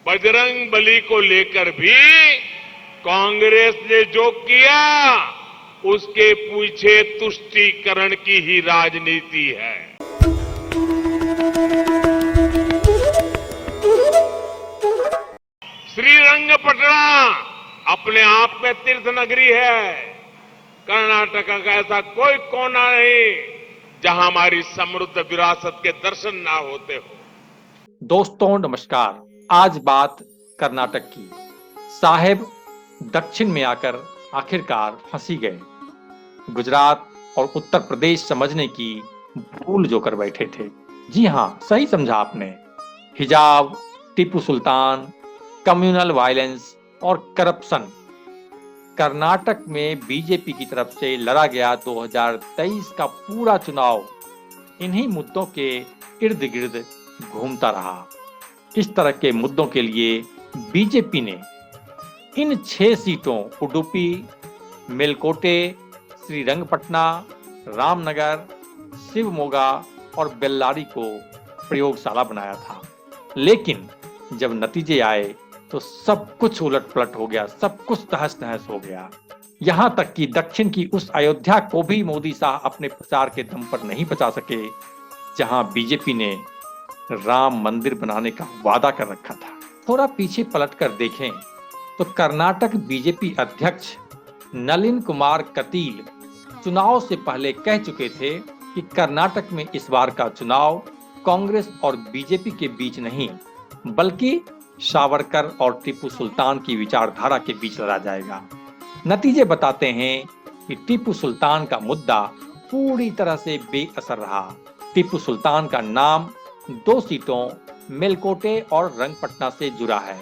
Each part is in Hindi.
बजरंग बली को लेकर भी कांग्रेस ने जो किया उसके पीछे तुष्टीकरण की ही राजनीति है। श्रीरंगपटना अपने आप में तीर्थ नगरी है। कर्नाटक का ऐसा कोई कोना नहीं जहां हमारी समृद्ध विरासत के दर्शन ना होते हो। दोस्तों नमस्कार। आज बात कर्नाटक की। साहेब दक्षिण में आकर आखिरकार फंसी गए। गुजरात और उत्तर प्रदेश समझने की भूल जो कर बैठे थे। जी हां, सही समझा आपने। हिजाब, टीपू सुल्तान, कम्युनल वायलेंस और करप्शन। कर्नाटक में बीजेपी की तरफ से लड़ा गया 2023 का पूरा चुनाव इन्हीं मुद्दों के इर्द गिर्द घूमता रहा। इस तरह के मुद्दों के लिए बीजेपी ने इन 6 सीटों उडुपी, मेलकोटे, श्रीरंगपटना, रामनगर, शिवमोगा और बेल्लारी को प्रयोगशाला बनाया था। लेकिन जब नतीजे आए तो सब कुछ उलट पलट हो गया, सब कुछ तहस नहस हो गया। यहां तक कि दक्षिण की उस अयोध्या को भी मोदी शाह अपने प्रचार के दम पर नहीं बचा सके, जहां बीजेपी ने राम मंदिर बनाने का वादा कर रखा था। थोड़ा पीछे पलटकर देखें तो कर्नाटक बीजेपी अध्यक्ष नलिन कुमार कटील चुनाव से पहले कह चुके थे कि कर्नाटक में इस बार का चुनाव कांग्रेस और बीजेपी के बीच नहीं, बल्कि सावरकर और टीपू सुल्तान की विचारधारा के बीच लड़ा जाएगा। नतीजे बताते हैं कि टीपू सुल्तान का मुद्दा पूरी तरह से बेअसर रहा। टीपू सुल्तान का नाम 2 सीटों मेलकोटे और रंगपटना से जुड़ा है।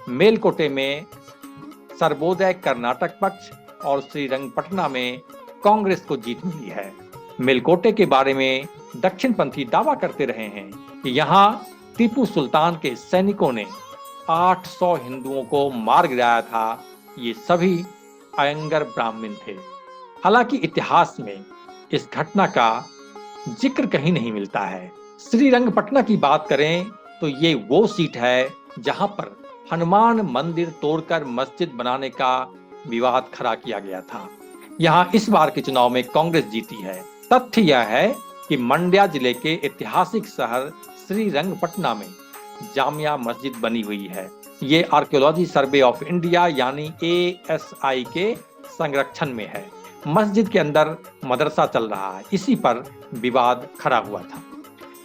मेलकोटे में सर्वोदय कर्नाटक पक्ष और श्रीरंगपटना में कांग्रेस को जीत मिली है। मेलकोटे के बारे में दक्षिणपंथी दावा करते रहे हैं कि यहाँ टीपू सुल्तान के सैनिकों ने 800 हिंदुओं को मार गिराया था। ये सभी अयंगर ब्राह्मण थे। हालांकि इतिहास में इस घटना का जिक्र कहीं नहीं मिलता है। श्रीरंगपटना की बात करें तो ये वो सीट है जहां पर हनुमान मंदिर तोड़कर मस्जिद बनाने का विवाद खड़ा किया गया था। यहां इस बार के चुनाव में कांग्रेस जीती है। तथ्य यह है कि मंड्या जिले के ऐतिहासिक शहर श्रीरंगपटना में जामिया मस्जिद बनी हुई है। ये आर्कियोलॉजी सर्वे ऑफ इंडिया यानी ASI के संरक्षण में है। मस्जिद के अंदर मदरसा चल रहा है। इसी पर विवाद खड़ा हुआ था।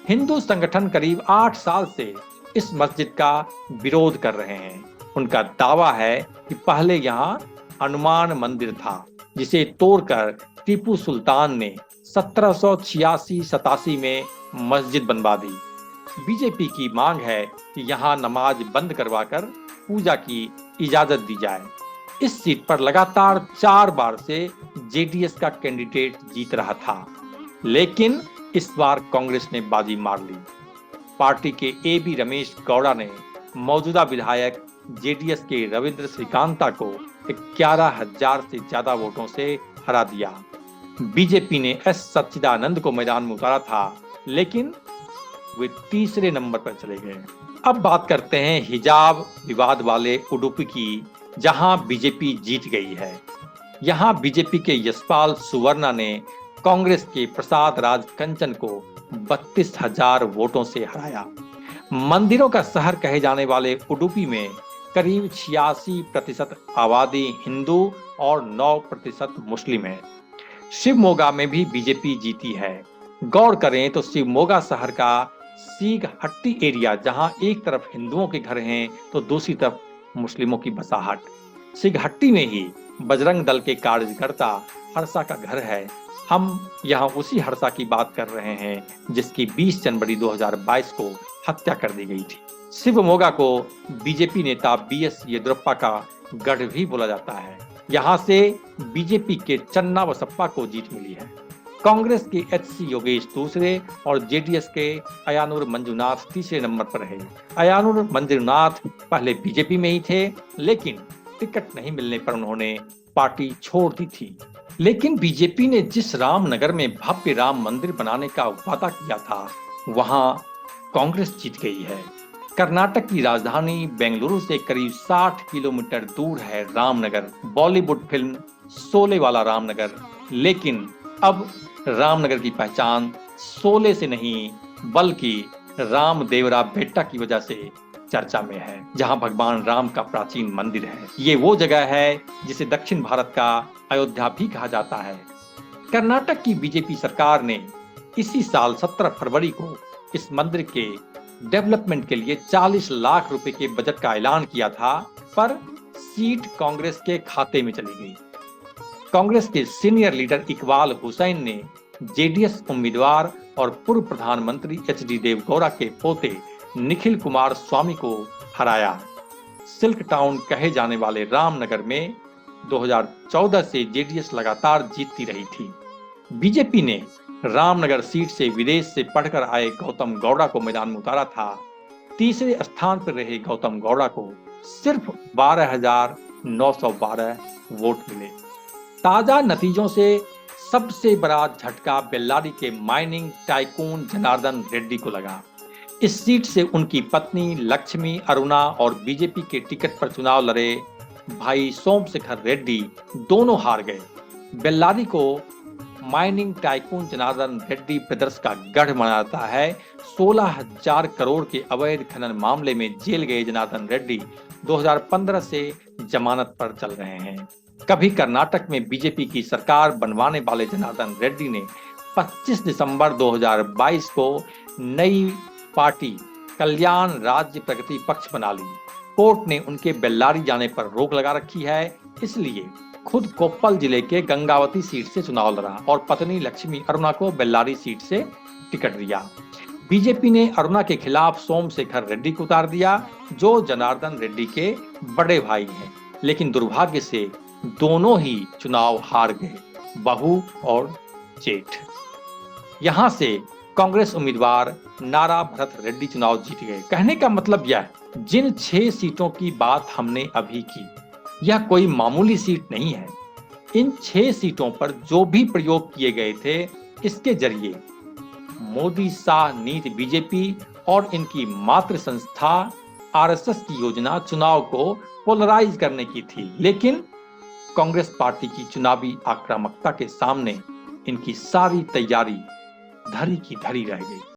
हिंदू संगठन करीब 8 साल से इस मस्जिद का विरोध कर रहे हैं। उनका दावा है कि पहले यहाँ हनुमान मंदिर था, जिसे तोड़कर टीपू सुल्तान ने 1786-87 में मस्जिद बनवा दी। बीजेपी की मांग है कि यहाँ नमाज बंद करवाकर पूजा की इजाजत दी जाए। इस सीट पर लगातार 4 बार से जेडीएस का कैंडिडेट जीत रहा था, लेकिन इस बार कांग्रेस ने बाजी मार ली। पार्टी के AB रमेश गौड़ा ने मौजूदा विधायक जेडीएस के रविंद्र श्रीकांता को 11,000 से ज्यादा वोटों से हरा दिया। बीजेपी ने S सच्चिदानंद को मैदान में उतारा था, लेकिन वे तीसरे नंबर पर चले गए। अब बात करते हैं हिजाब विवाद वाले उडुपी की, जहां बीजेपी जीत गई है। यहां बीजेपी के यशपाल सुवर्णा ने कांग्रेस के प्रसाद राज कंचन को 32,000 वोटों से हराया। मंदिरों का शहर कहे जाने वाले उडुपी में करीब 86% आबादी हिंदू और 9% मुस्लिम है। शिवमोगा में भी बीजेपी जीती है। गौर करें तो शिवमोगा शहर का सीगहट्टी एरिया, जहां एक तरफ हिंदुओं के घर हैं तो दूसरी तरफ मुस्लिमों की बसाहट। सीगहट्टी में ही बजरंग दल के कार्यकर्ता हर्षा का घर है। हम यहाँ उसी हर्षा की बात कर रहे हैं जिसकी 20 जनवरी 2022 को हत्या कर दी गई थी। शिवमोगा को बीजेपी नेता BS येदियुरप्पा का गढ़ भी बोला जाता है। यहाँ से बीजेपी के चन्ना बसप्पा को जीत मिली है। कांग्रेस के HC योगेश दूसरे और जेडीएस के अयानुर मंजुनाथ तीसरे नंबर पर है। अयानुर मंजुनाथ पहले बीजेपी में ही थे, लेकिन टिकट नहीं मिलने पर उन्होंने पार्टी छोड़ दी थी। लेकिन बीजेपी ने जिस रामनगर में भव्य राम मंदिर बनाने का वादा किया था, वहां कांग्रेस जीत गई है। कर्नाटक की राजधानी बेंगलुरु से करीब 60 किलोमीटर दूर है रामनगर, बॉलीवुड फिल्म शोले वाला रामनगर। लेकिन अब रामनगर की पहचान शोले से नहीं बल्कि रामदेवरा बेटा की वजह से चर्चा में है, जहां भगवान राम का प्राचीन मंदिर है। ये वो जगह है जिसे दक्षिण भारत का अयोध्या भी कहा जाता है। कर्नाटक की बीजेपी सरकार ने इसी साल 17 फरवरी को इस मंदिर के डेवलपमेंट के लिए 40 लाख रुपए के बजट का ऐलान किया था, पर सीट कांग्रेस के खाते में चली गई। कांग्रेस के सीनियर लीडर इकबाल हुसैन ने जेडीएस उम्मीदवार और पूर्व प्रधानमंत्री एचडी देवगौड़ा के पोते निखिल कुमार स्वामी को हराया। सिल्क टाउन कहे जाने वाले रामनगर में 2014 से जेडीएस लगातार जीतती रही थी। बीजेपी ने रामनगर सीट से विदेश से पढ़कर आए गौतम गौड़ा को मैदान में उतारा था। तीसरे स्थान पर रहे गौतम गौड़ा को सिर्फ 12,912 वोट मिले। ताजा नतीजों से सबसे बड़ा झटका बेल्लारी के माइनिंग टाइकून जनार्दन रेड्डी को लगा। इस सीट से उनकी पत्नी लक्ष्मी अरुणा और बीजेपी के टिकट पर चुनाव लड़े भाई सोमशेखर रेड्डी दोनों हार गए। बेल्लारी को mining tycoon Janardan Reddy brothers का गढ़ माना जाता है। 16,000 करोड़ के अवैध खनन मामले में जेल गए जनार्दन रेड्डी 2015 से जमानत पर चल रहे हैं। कभी कर्नाटक में बीजेपी की सरकार बनवाने वाले जनार्दन रेड्डी ने 25 दिसंबर 2022 को नई पार्टी कल्याण राज्य प्रगति पक्ष बना ली। कोर्ट ने उनके बेल्लारी जाने पर रोक लगा रखी है, इसलिए खुद कोप्पल जिले के गंगावती सीट से चुनाव लड़ा और पत्नी लक्ष्मी अरुणा को बेल्लारी सीट से टिकट दिया। बीजेपी ने अरुणा के खिलाफ सोमशेखर रेड्डी को उतार दिया, जो जनार्दन रेड्डी के बड़े भाई हैं। लेकिन दुर्भाग्य से दोनों ही चुनाव हार गए, बहू और जेठ। यहां से कांग्रेस उम्मीदवार नारा भरत रेड्डी चुनाव जीत गए। कहने का मतलब यह, जिन 6 सीटों की बात हमने अभी की, यह कोई मामूली सीट नहीं है। इन 6 सीटों पर जो भी प्रयोग किए गए थे, इसके जरिए मोदी शाह नीति बीजेपी और इनकी मातृ संस्था आरएसएस की योजना चुनाव को पोलराइज करने की थी। लेकिन कांग्रेस पार्टी की चुनावी आक्रामकता के सामने इनकी सारी तैयारी धरी की धरी रह गई।